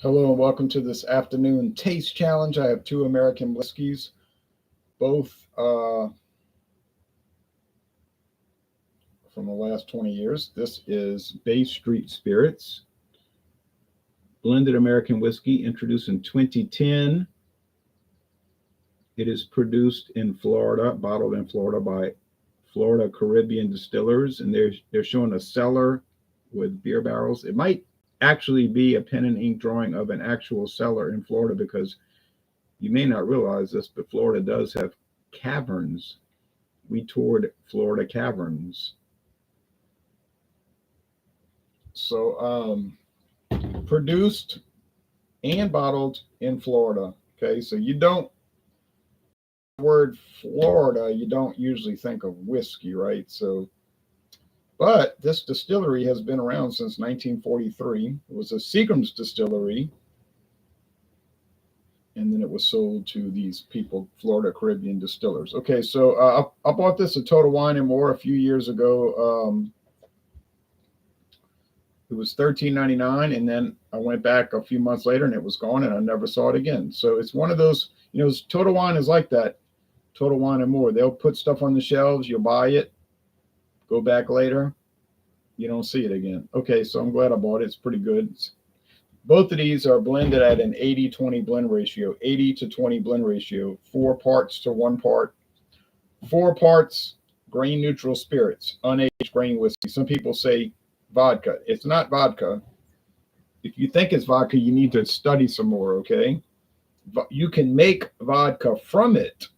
Hello and welcome to this afternoon taste challenge. I have two American whiskeys, both from the last 20 years. This is Bay Street Spirits, blended American whiskey, introduced in 2010. It is produced in Florida, bottled in Florida by Florida Caribbean Distillers, and they're showing a cellar with beer barrels. It might actually be a pen and ink drawing of an actual cellar in Florida because you may not realize this, but Florida does have caverns. We toured Florida caverns. So, produced and bottled in Florida. Okay, so you don't, the word Florida, you don't usually think of whiskey, right? So, but this distillery has been around since 1943. It was a Seagram's distillery, and then it was sold to these people, Florida Caribbean Distillers. Okay, so I bought this at Total Wine and More a few years ago. It was $13.99, and then I went back a few months later, and it was gone, and I never saw it again. So it's one of those, Total Wine is like that. Total Wine and More. They'll put stuff on the shelves, you'll buy it, go back later, you don't see it again. Okay, so I'm glad I bought it. It's pretty good. Both of these are blended at an 80-20 blend ratio, 80 to 20 blend ratio, 4 parts to 1 part. 4 parts grain neutral spirits, unaged grain whiskey. Some people say vodka. It's not vodka. If you think it's vodka, you need to study some more, okay? You can make vodka from it.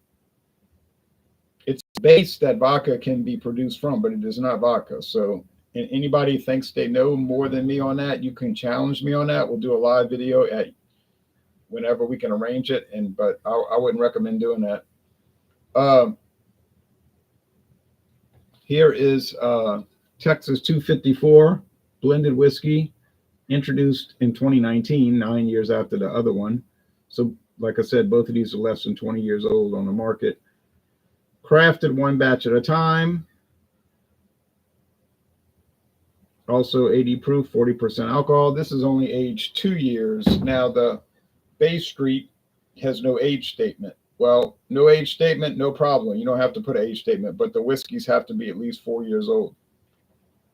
It's base that vodka can be produced from, but it is not vodka. So anybody thinks they know more than me on that, you can challenge me on that. We'll do a live video at whenever we can arrange it. But I wouldn't recommend doing that. Here is Texas 254 blended whiskey, introduced in 2019, 9 years after the other one. So, like I said, both of these are less than 20 years old on the market. Crafted one batch at a time. Also 80 proof, 40% alcohol. This is only aged 2 years. Now, the Bay Street has no age statement. Well, no age statement, no problem. You don't have to put an age statement, but the whiskeys have to be at least 4 years old.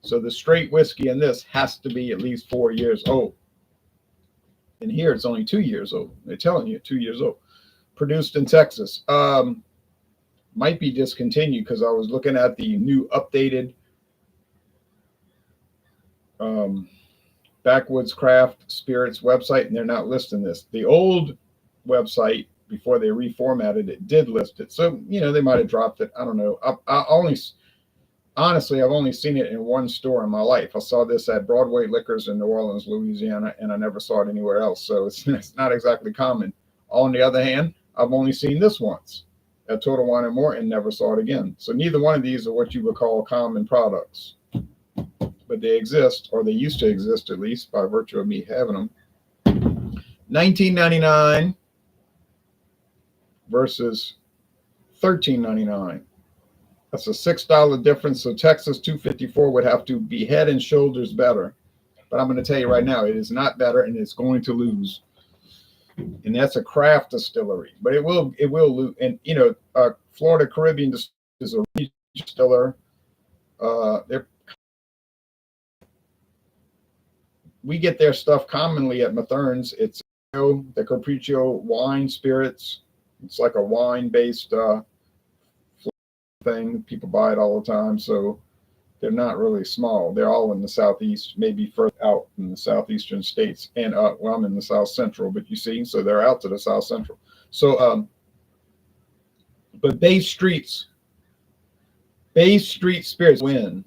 So the straight whiskey in this has to be at least 4 years old. And here it's only 2 years old. They're telling you 2 years old. Produced in Texas. Might be discontinued because I was looking at the new updated Backwoods Craft Spirits website, and they're not listing this. The old website, before they reformatted it, did list it. So, they might have dropped it. I don't know. Honestly, I've only seen it in one store in my life. I saw this at Broadway Liquors in New Orleans, Louisiana, and I never saw it anywhere else. So it's not exactly common. On the other hand, I've only seen this once at Total Wine and More and never saw it again. So neither one of these are what you would call common products. But they exist, or they used to exist at least, by virtue of me having them. $19.99 versus $13.99. That's a $6 difference. So Texas 254 would have to be head and shoulders better. But I'm going to tell you right now, it is not better, and it's going to lose. And that's a craft distillery, but it will lose. And Florida Caribbean is a regional distiller. We get their stuff commonly at Mathern's. It's the Capriccio wine spirits. It's like a wine-based thing. People buy it all the time, so they're not really small. They're all in the southeast, maybe further out in the southeastern states. And well, I'm in the south central, but you see, so they're out to the south central. So, but Bay Street Spirits win,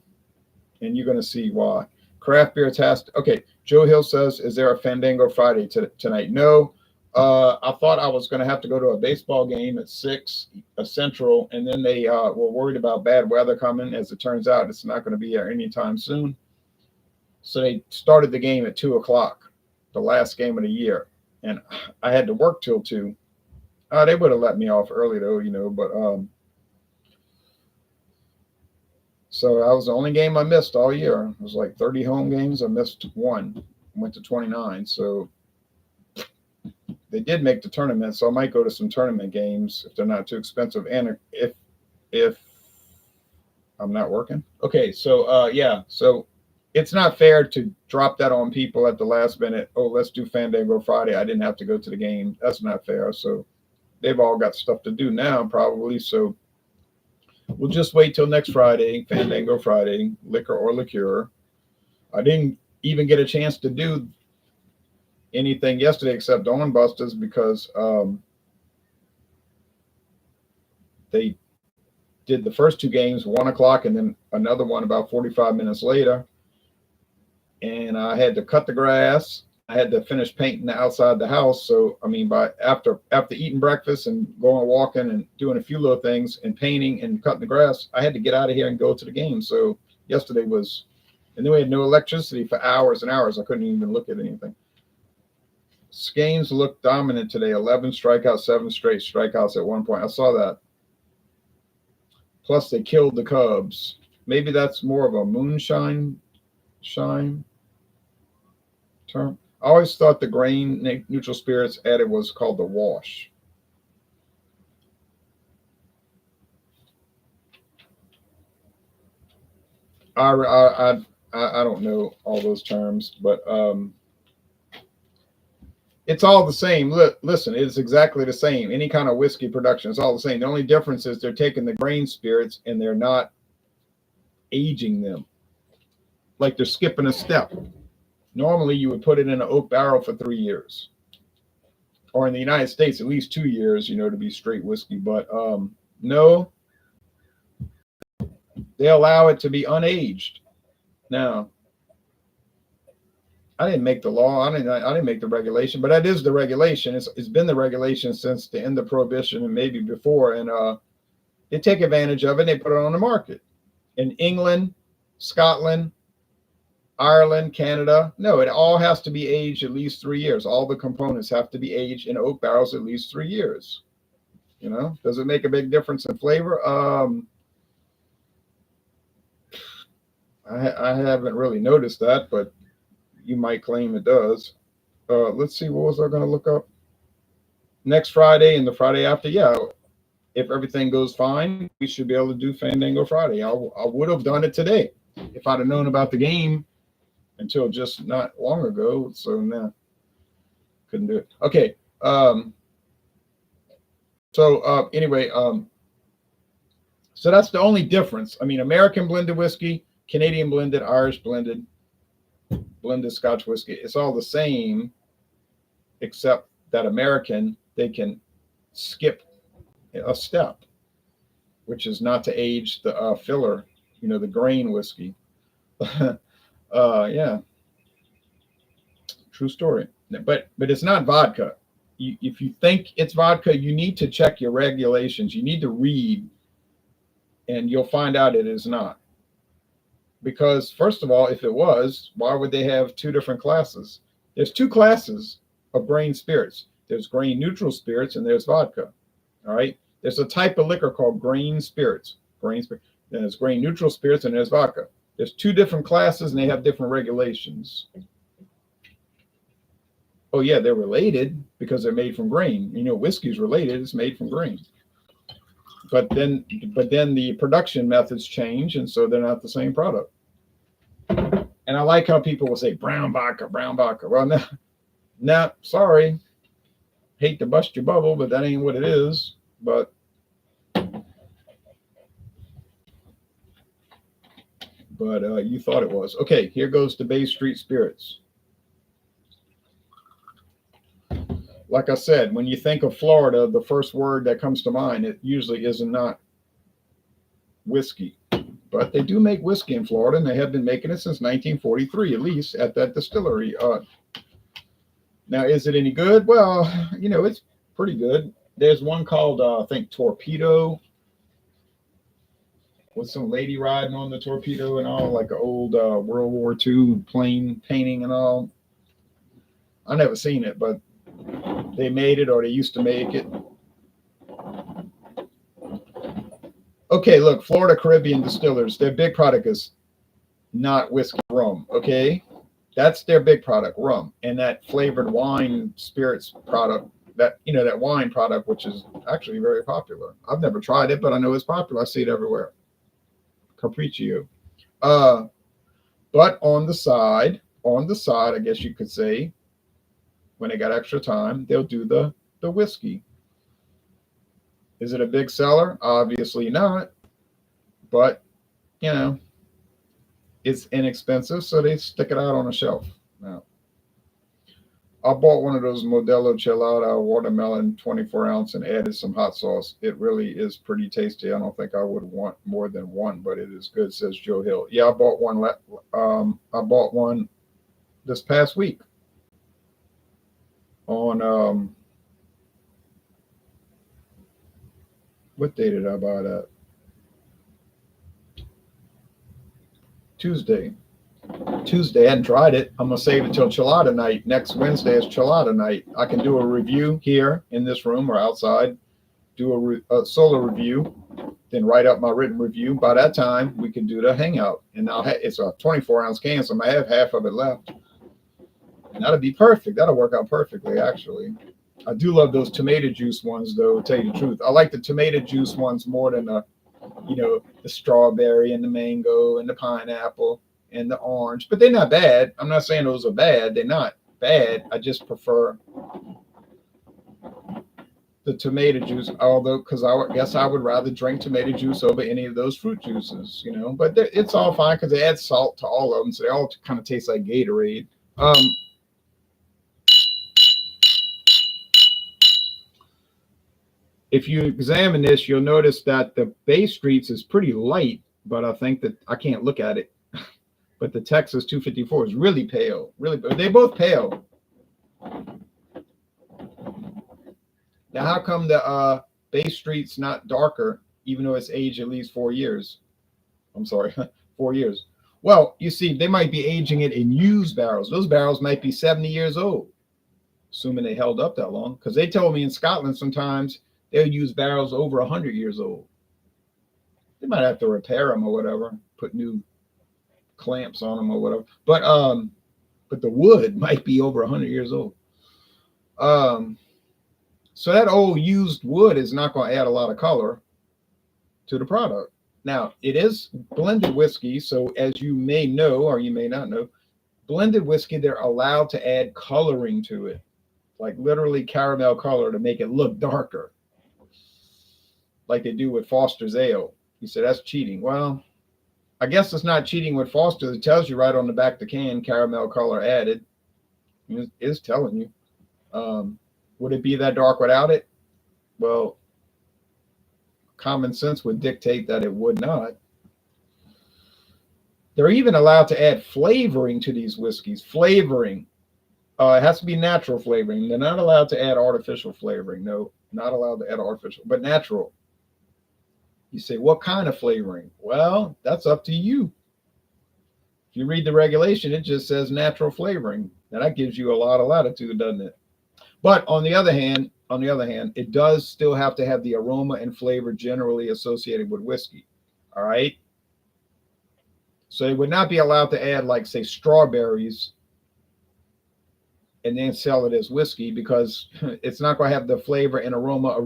and you're going to see why. Craft beer test. Okay, Joe Hill says, "Is there a Fandango Friday tonight?" No. I thought I was going to have to go to a baseball game at 6 Central, and then they were worried about bad weather coming. As it turns out, it's not going to be here anytime soon. So they started the game at 2 o'clock, the last game of the year, and I had to work till 2. They would have let me off early though, but so that was the only game I missed all year. It was like 30 home games. I missed one, went to 29. So they did make the tournament, so I might go to some tournament games if they're not too expensive. And if I'm not working, okay. So yeah, so it's not fair to drop that on people at the last minute. Oh, let's do Fandango Friday. I didn't have to go to the game. That's not fair. So they've all got stuff to do now, probably. So we'll just wait till next Friday, Fandango Friday, liquor or liqueur. I didn't even get a chance to do anything yesterday except Dawn Busters because they did the first two games 1 o'clock and then another one about 45 minutes later. And I had to cut the grass. I had to finish painting the outside the house. So I mean, by after eating breakfast and going walking and doing a few little things and painting and cutting the grass, I had to get out of here and go to the game. So yesterday was, and then we had no electricity for hours and hours. I couldn't even look at anything. Games looked dominant today. 11 strikeouts, 7 straight strikeouts at one point. I saw that. Plus, they killed the Cubs. Maybe that's more of a moonshine term. I always thought the grain neutral spirits added was called the wash. I don't know all those terms, but it's all the same. Listen, it's exactly the same. Any kind of whiskey production, it's all the same. The only difference is they're taking the grain spirits and they're not aging them. Like they're skipping a step. Normally, you would put it in an oak barrel for 3 years. Or in the United States, at least 2 years, you know, to be straight whiskey. But no, they allow it to be unaged. Now, I didn't make the law. I didn't make the regulation, but that is the regulation. It's been the regulation since the end of Prohibition and maybe before. And they take advantage of it and they put it on the market. In England, Scotland, Ireland, Canada, no, it all has to be aged at least 3 years. All the components have to be aged in oak barrels at least 3 years. You know, does it make a big difference in flavor? I haven't really noticed that, but you might claim it does. Let's see, what was I going to look up? Next Friday and the Friday after, yeah. If everything goes fine, we should be able to do Fandango Friday. I would have done it today if I'd have known about the game until just not long ago. So no, couldn't do it. Okay. Anyway, so that's the only difference. I mean, American blended whiskey, Canadian blended, Irish blended Scotch whiskey. It's all the same, except that American, they can skip a step, which is not to age the filler, you know, the grain whiskey. Yeah, true story. But it's not vodka. If you think it's vodka, you need to check your regulations. You need to read, and you'll find out it is not. Because first of all, if it was, why would they have two different classes? There's two classes of grain spirits. There's grain neutral spirits and there's vodka. All right. There's a type of liquor called grain spirits. Then there's grain neutral spirits and there's vodka. There's two different classes and they have different regulations. Oh yeah, they're related because they're made from grain. You know, whiskey's related, it's made from grain. But then the production methods change, and so they're not the same product. And I like how people will say brown vodka. Well, no, sorry. Hate to bust your bubble, but that ain't what it is. But you thought it was. Okay, here goes the Bay Street Spirits. Like I said, when you think of Florida, the first word that comes to mind, it usually is not whiskey. But they do make whiskey in Florida, and they have been making it since 1943, at least, at that distillery. Now, is it any good? Well, you know, it's pretty good. There's one called, I think, Torpedo, with some lady riding on the torpedo and all, like an old World War II plane painting and all. I've never seen it, but they made it, or they used to make it. Okay, look, Florida Caribbean Distillers, their big product is not whiskey, rum, okay? That's their big product, rum. And that flavored wine spirits product that, you know, that wine product, which is actually very popular. I've never tried it, but I know it's popular. I see it everywhere. Capriccio. But on the side, I guess you could say, when they got extra time, they'll do the whiskey. Is it a big seller? Obviously not. But, you know, it's inexpensive, so they stick it out on a shelf. Now, I bought one of those Modelo Chelada watermelon 24-ounce and added some hot sauce. It really is pretty tasty. I don't think I would want more than one, but it is good, says Joe Hill. Yeah, I bought one. I bought one this past week on what day did I buy that? Tuesday. I hadn't tried it. I'm gonna save it till Chelada night. Next Wednesday is Chelada night. I can do a review here in this room or outside. Do a solo review, then write up my written review. By that time, we can do the hangout. And now it's a 24-ounce can, so I have half of it left, and that'll be perfect. That'll work out perfectly, actually. I do love those tomato juice ones, though. To tell you the truth, I like the tomato juice ones more than the strawberry and the mango and the pineapple and the orange, but they're not bad. I'm not saying those are bad. They're not bad. I just prefer the tomato juice, although, because I guess I would rather drink tomato juice over any of those fruit juices, but it's all fine because they add salt to all of them, so they all kind of taste like Gatorade. If you examine this, you'll notice that the Bay Streets is pretty light, but I think that I can't look at it. But the Texas 254 is really pale. They're both pale. Now, how come the Bay Street's not darker, even though it's aged at least 4 years? I'm sorry, 4 years. Well, you see, they might be aging it in used barrels. Those barrels might be 70 years old, assuming they held up that long. Because they told me in Scotland sometimes they'll use barrels over 100 years old. They might have to repair them or whatever, put new clamps on them or whatever. But the wood might be over 100 years old. So that old used wood is not going to add a lot of color to the product. Now, it is blended whiskey, so as you may know or you may not know, blended whiskey, they're allowed to add coloring to it, like literally caramel color to make it look darker, like they do with Foster's Ale. You say that's cheating. Well, I guess it's not cheating with Foster's. It tells you right on the back of the can, caramel color added. It is telling you. Would it be that dark without it? Well, common sense would dictate that it would not. They're even allowed to add flavoring to these whiskeys. Flavoring. It has to be natural flavoring. They're not allowed to add artificial flavoring. No, not allowed to add artificial, but natural. You say, what kind of flavoring? Well, that's up to you. If you read the regulation, it just says natural flavoring. Now that gives you a lot of latitude, doesn't it? But on the other hand, it does still have to have the aroma and flavor generally associated with whiskey. All right. So it would not be allowed to add, like, say, strawberries and then sell it as whiskey, because it's not going to have the flavor and aroma.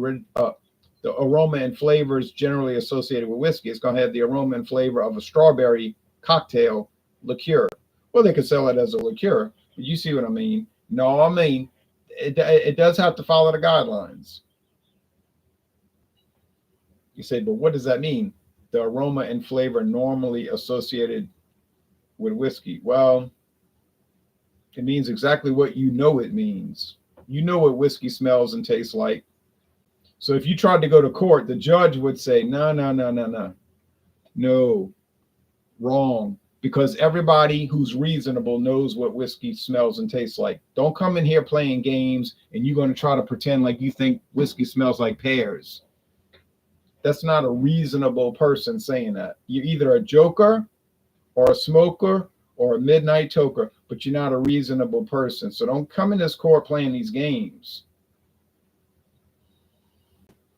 The aroma and flavors generally associated with whiskey. It's going to have the aroma and flavor of a strawberry cocktail liqueur. Well, they could sell it as a liqueur, but you see what I mean? No, I mean, it does have to follow the guidelines. You say, but what does that mean? The aroma and flavor normally associated with whiskey. Well, it means exactly what you know it means. You know what whiskey smells and tastes like. So if you tried to go to court, the judge would say, no, wrong. Because everybody who's reasonable knows what whiskey smells and tastes like. Don't come in here playing games and you're going to try to pretend like you think whiskey smells like pears. That's not a reasonable person saying that. You're either a joker or a smoker or a midnight toker, but you're not a reasonable person. So don't come in this court playing these games.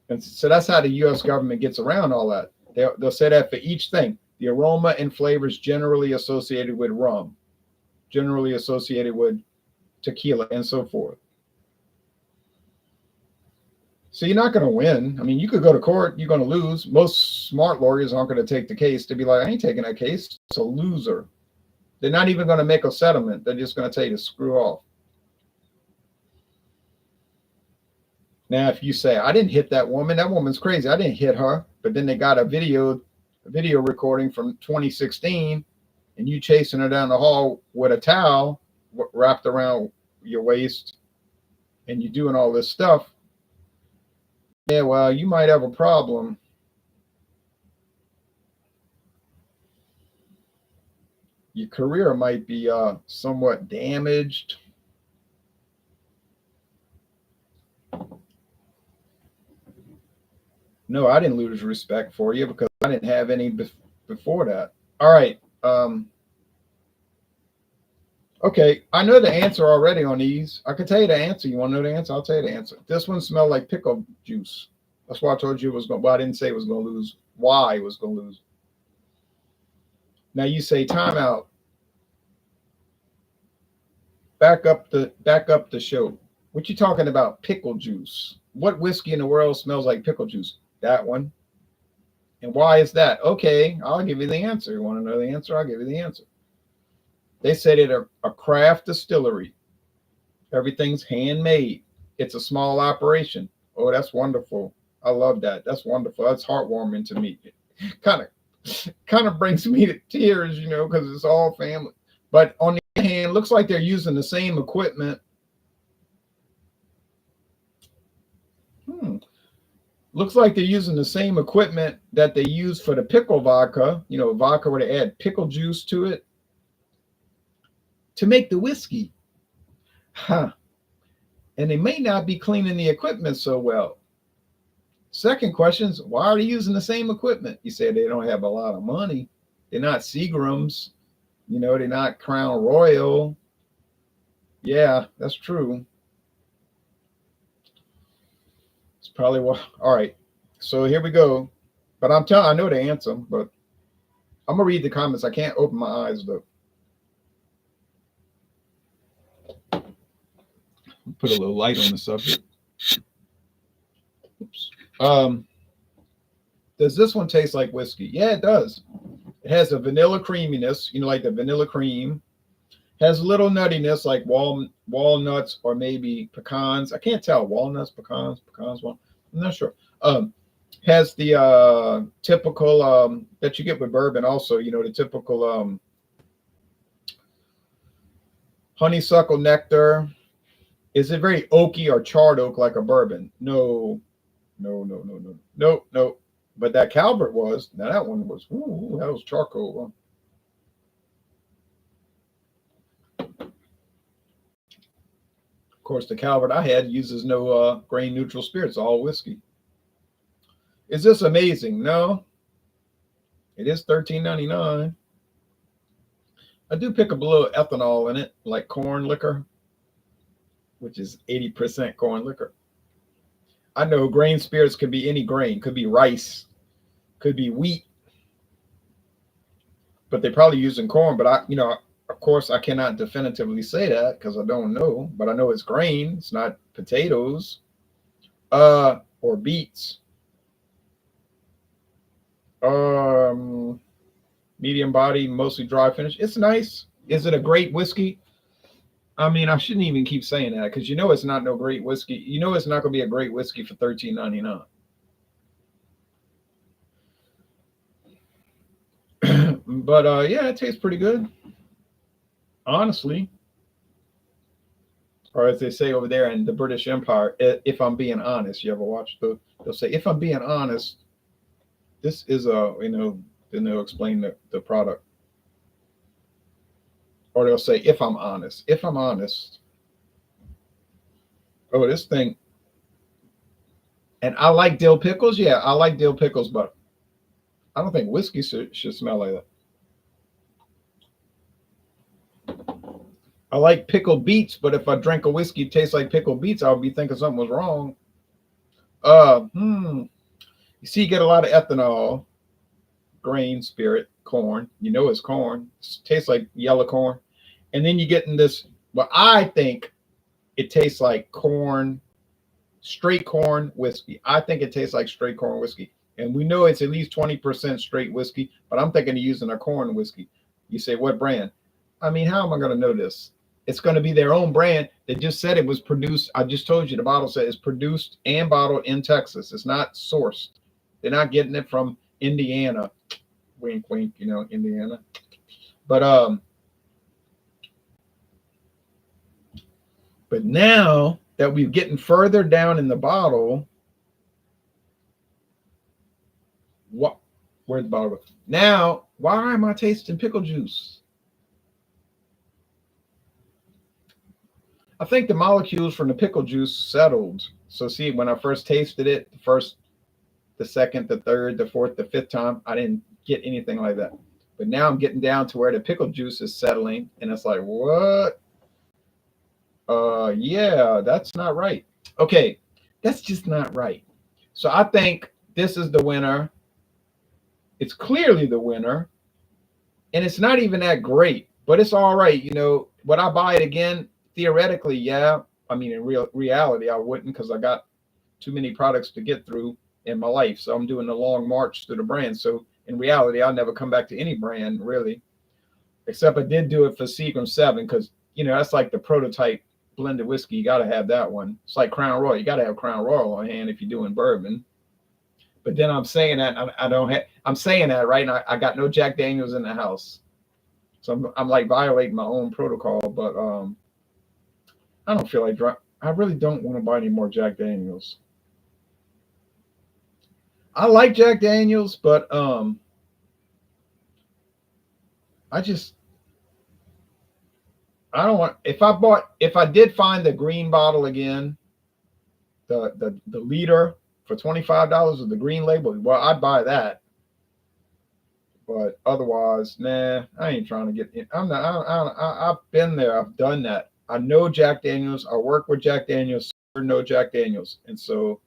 And so that's how the U.S. government gets around all that. They'll say that for each thing. The aroma and flavors generally associated with rum, generally associated with tequila, and so forth. So you're not going to win. I mean, you could go to court, you're going to lose. Most smart lawyers aren't going to take the case to be like, I ain't taking that case. It's a loser. They're not even going to make a settlement. They're just going to tell you to screw off. Now, if you say, I didn't hit that woman's crazy. I didn't hit her. But then they got a video recording from 2016, and you chasing her down the hall with a towel wrapped around your waist, and you doing all this stuff. Yeah, well, you might have a problem. Your career might be somewhat damaged. No, I didn't lose respect for you because I didn't have any before that. All right. Okay, I know the answer already on these. I can tell you the answer. You want to know the answer? I'll tell you the answer. This one smelled like pickle juice. That's why I told you it was going. Well, I didn't say it was going to lose. Why it was going to lose. Now you say timeout. Back up the show. What you talking about? Pickle juice. What whiskey in the world smells like pickle juice? That one. And why is that? Okay, I'll give you the answer. You want to know the answer? I'll give you the answer. They said it a craft distillery. Everything's handmade. It's a small operation. Oh, that's wonderful. I love that. That's wonderful. That's heartwarming to me. Kind of brings me to tears, because it's all family. But on the other hand, looks like they're using the same equipment. Looks like they're using the same equipment that they use for the pickle vodka. Vodka where they add pickle juice to it to make the whiskey. And they may not be cleaning the equipment so well. Second question is, why are they using the same equipment? You say they don't have a lot of money. They're not Seagrams. They're not Crown Royal. Yeah, that's true. It's probably what. All right. So here we go. But I know the answer, but I'm going to read the comments. I can't open my eyes, though. Put a little light on the subject. Oops. Does this one taste like whiskey? Yeah, it does. It has a vanilla creaminess, like the vanilla cream. Has a little nuttiness, like walnuts or maybe pecans. I can't tell. Walnuts, pecans. I'm not sure. Has the typical that you get with bourbon also, the typical honeysuckle nectar. Is it very oaky or charred oak like a bourbon? No. But that Calvert was. Now that one was. Ooh, that was charcoal. Of course, the Calvert I had uses no grain neutral spirits, all whiskey. Is this amazing? No. It is $13.99. I do pick up a little ethanol in it, like corn liquor, which is 80% corn liquor. I know grain spirits could be any grain, could be rice, could be wheat, but they're probably using corn. But of course, I cannot definitively say that because I don't know, but I know it's grain. It's not potatoes, or beets. Medium body, mostly dry finish. It's nice. Is it a great whiskey? I mean, I shouldn't even keep saying that because it's not no great whiskey. It's not going to be a great whiskey for $13.99. But yeah, it tastes pretty good, honestly. Or as they say over there in the British Empire, if I'm being honest. You ever watch they'll say, if I'm being honest, this is then they'll explain the product. Or they'll say, if I'm honest. Oh, this thing. And I like dill pickles. Yeah, I like dill pickles, but I don't think whiskey should smell like that. I like pickled beets, but if I drink a whiskey that tastes like pickled beets, I would be thinking something was wrong. You see, you get a lot of ethanol, grain, spirit, corn. It's corn. It tastes like yellow corn. And then you get in this, well, I think it tastes like corn straight corn whiskey. I think it tastes like straight corn whiskey. And we know it's at least 20% straight whiskey, but I'm thinking of using a corn whiskey. You say, what brand? I mean, how am I going to know this? It's going to be their own brand. They just said it was produced. I just told you the bottle said it's produced and bottled in Texas. It's not sourced. They're not getting it from Indiana. Wink, wink, Indiana. But now that we're getting further down in the bottle, where's the bottle? Now, why am I tasting pickle juice? I think the molecules from the pickle juice settled. So see, when I first tasted it, the first, the second, the third, the fourth, the fifth time, I didn't get anything like that. But now I'm getting down to where the pickle juice is settling, and it's like, what? Yeah, that's not right. Okay, that's just not right. So I think this is the winner. It's clearly the winner, and it's not even that great, but it's all right. Would I buy it again? Theoretically, yeah. I mean, in reality, I wouldn't, because I got too many products to get through in my life. So I'm doing a long march through the brand. So in reality, I'll never come back to any brand, really, except I did do it for Seagram 7, because, that's like the prototype blended whiskey. You got to have that one. It's like Crown Royal. You got to have Crown Royal on hand if you're doing bourbon. But then I'm saying that I'm saying that, right? And I got no Jack Daniels in the house. So I'm like violating my own protocol, but I don't feel like I really don't want to buy any more Jack Daniels. I like Jack Daniels, but I don't want, if I did find the green bottle again, the liter for $25 with the green label, well, I'd buy that. But otherwise, nah, I ain't trying to get in. I've been there. I've done that. I know Jack Daniels. I work with Jack Daniels. I know Jack Daniels. And so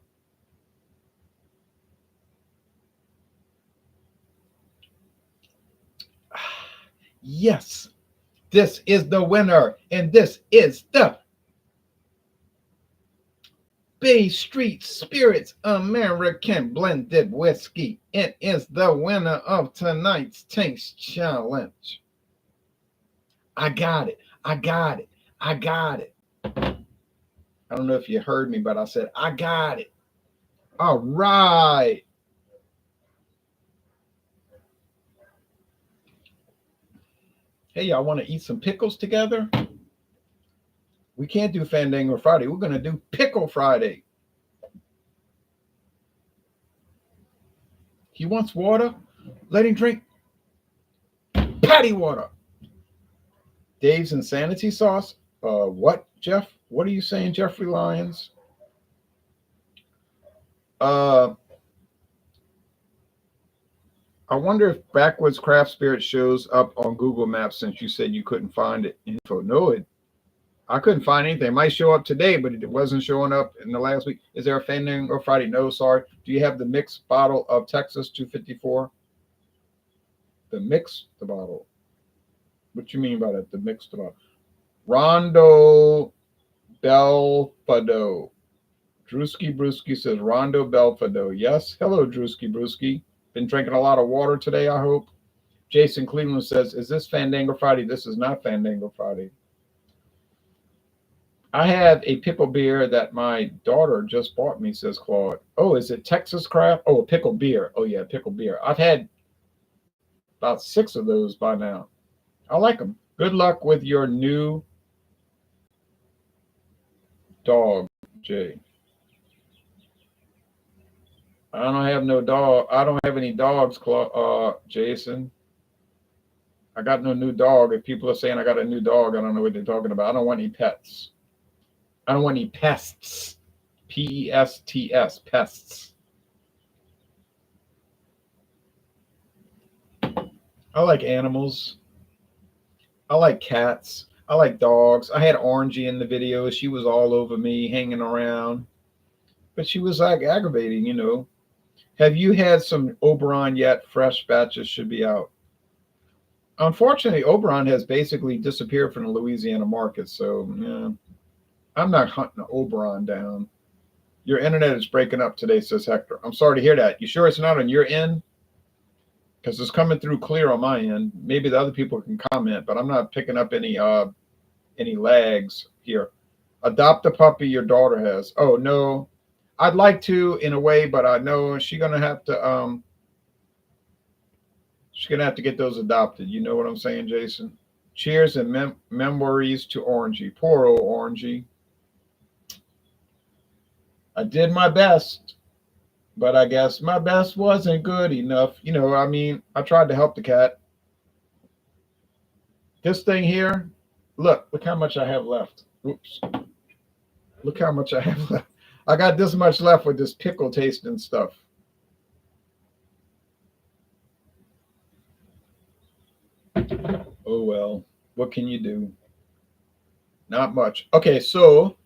yes, this is the winner. And this is the Bay Street Spirits American Blended Whiskey. It is the winner of tonight's Taste Challenge. I got it. I got it. I got it. I don't know if you heard me, but I said, I got it. All right. Hey, y'all want to eat some pickles together? We can't do Fandango Friday. We're going to do Pickle Friday. He wants water. Let him drink patty water. Dave's Insanity Sauce. What, Jeff? What are you saying, Jeffrey Lyons? I wonder if Backwoods Craft Spirits shows up on Google Maps, since you said you couldn't find it. Info. No, I couldn't find anything. It might show up today, but it wasn't showing up in the last week. Is there a Fandango Friday? No, sorry. Do you have the mixed bottle of Texas 254? The bottle. What you mean by that? The mixed bottle. Rondo Belfado. Drewski Brewski says Rondo Belfado. Yes. Hello, Drewski Brewski. Been drinking a lot of water today, I hope. Jason Cleveland says, is this Fandango Friday? This is not Fandango Friday. I have a pickle beer that my daughter just bought me, says Claude. Oh, is it Texas Craft? Oh, pickle beer. Oh, yeah, pickle beer. I've had about 6 of those by now. I like them. Good luck with your new dog, Jay. I don't have no dog. I don't have any dogs, Jason. I got no new dog. If people are saying I got a new dog, I don't know what they're talking about. I don't want any pets. I don't want any pests. P-E-S-T-S, pests. I like animals. I like cats. I like dogs. I had Orangey in the video. She was all over me, hanging around. But she was like aggravating, Have you had some Oberon yet? Fresh batches should be out. Unfortunately, Oberon has basically disappeared from the Louisiana market. So, yeah, I'm not hunting Oberon down. Your internet is breaking up today, says Hector. I'm sorry to hear that. You sure it's not on your end? Because it's coming through clear on my end. Maybe the other people can comment, but I'm not picking up any lags here. Adopt a puppy your daughter has. Oh no, I'd like to in a way, but I know she's gonna have to get those adopted. You know what I'm saying, Jason? Cheers and memories to Orangey. Poor old Orangey. I did my best, but I guess my best wasn't good enough. You know, I mean, I tried to help the cat. This thing here, look how much I have left. Oops. Look how much I have left. I got this much left with this pickle tasting stuff. Oh well, what can you do? Not much. Okay, so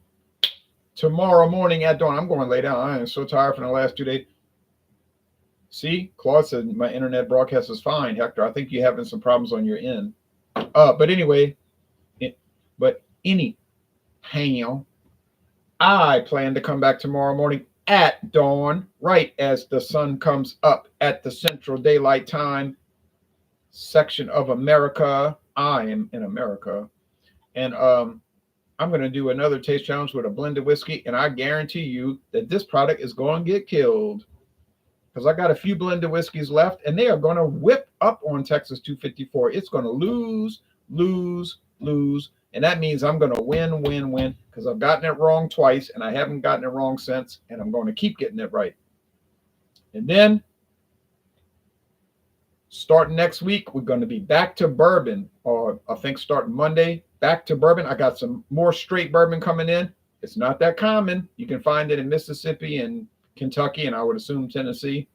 tomorrow morning at dawn, I'm going to lay down. I am so tired from the last 2 days. See, Claude said my internet broadcast is fine. Hector, I think you're having some problems on your end. But anyway, anyhow, I plan to come back tomorrow morning at dawn, right as the sun comes up at the Central Daylight Time section of America. I am in America. And I'm going to do another taste challenge with a blended whiskey. And I guarantee you that this product is going to get killed. Because I got a few blended whiskeys left, and they are going to whip up on Texas 254. It's going to lose, lose, lose. And that means I'm going to win, win, win, because I've gotten it wrong twice, and I haven't gotten it wrong since, and I'm going to keep getting it right. And then, starting next week, we're going to be back to bourbon, or I think starting Monday, back to bourbon. I got some more straight bourbon coming in. It's not that common. You can find it in Mississippi and Kentucky, and I would assume Tennessee,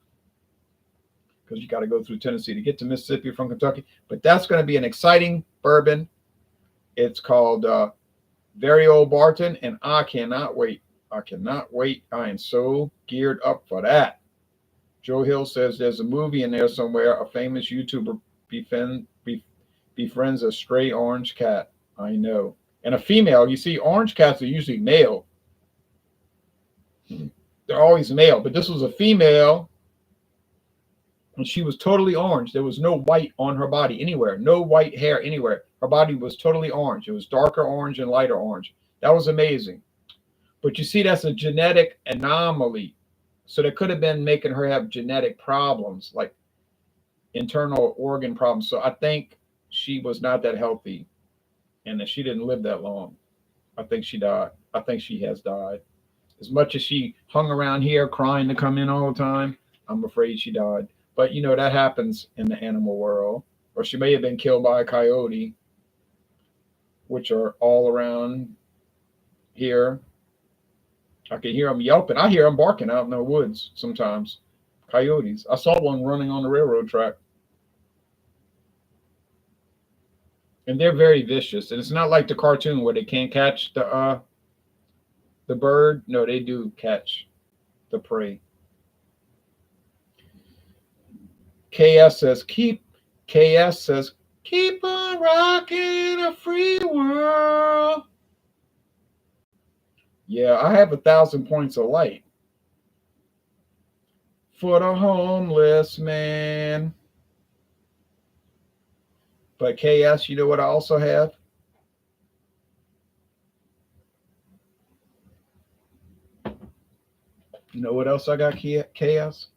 because you got to go through Tennessee to get to Mississippi from Kentucky. But that's going to be an exciting bourbon. It's called Very Old Barton, and I cannot wait. I cannot wait. I am so geared up for that. Joe Hill says there's a movie in there somewhere. A famous YouTuber befriends a stray orange cat. I know. And a female. You see, orange cats are usually male. They're always male, but this was a female, and she was totally orange. There was no white on her body anywhere, no white hair anywhere. Her body was totally orange. It was darker orange and lighter orange. That was amazing. But you see, that's a genetic anomaly. So that could have been making her have genetic problems, like internal organ problems. So I think she was not that healthy, and that she didn't live that long. I think she died. I think she has died. As much as she hung around here crying to come in all the time, I'm afraid she died. But, you know, that happens in the animal world. Or she may have been killed by a coyote, which are all around here. I can hear them yelping. I hear them barking out in the woods sometimes. Coyotes. I saw one running on the railroad track. And they're very vicious. And it's not like the cartoon where they can't catch the bird. No, they do catch the prey. KS says keep on rocking a free world. Yeah, I have 1,000 points of light for the homeless man. But KS, you know what I also have? You know what else I got, KS?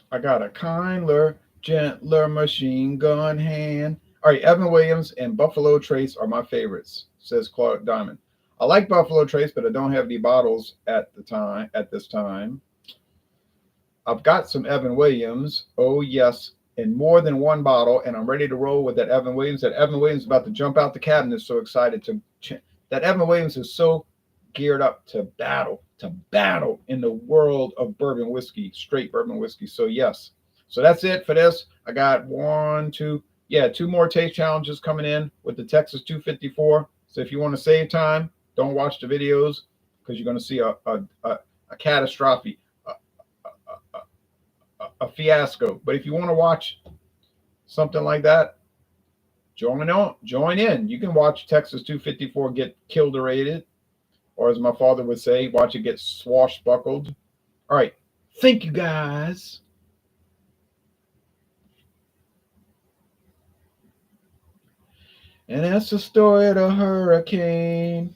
I got a kinder, gentler machine gun hand. All right, Evan Williams and Buffalo Trace are my favorites, says Claude Diamond. I like Buffalo Trace, but I don't have any bottles at this time. I've got some Evan Williams. Oh, yes, in more than one bottle, and I'm ready to roll with that Evan Williams. That Evan Williams is about to jump out the cabinet. So excited that Evan Williams is so geared up to battle in the world of bourbon whiskey, straight bourbon whiskey. So yes, so that's it for this. I got two more taste challenges coming in with the Texas 254. So if you want to save time, don't watch the videos, because you're going to see a catastrophe, a fiasco. But if you want to watch something like that, join in. You can watch Texas 254 get killed-rated, or as my father would say, watch it get swashbuckled. All right. Thank you, guys. And that's the story of the hurricane.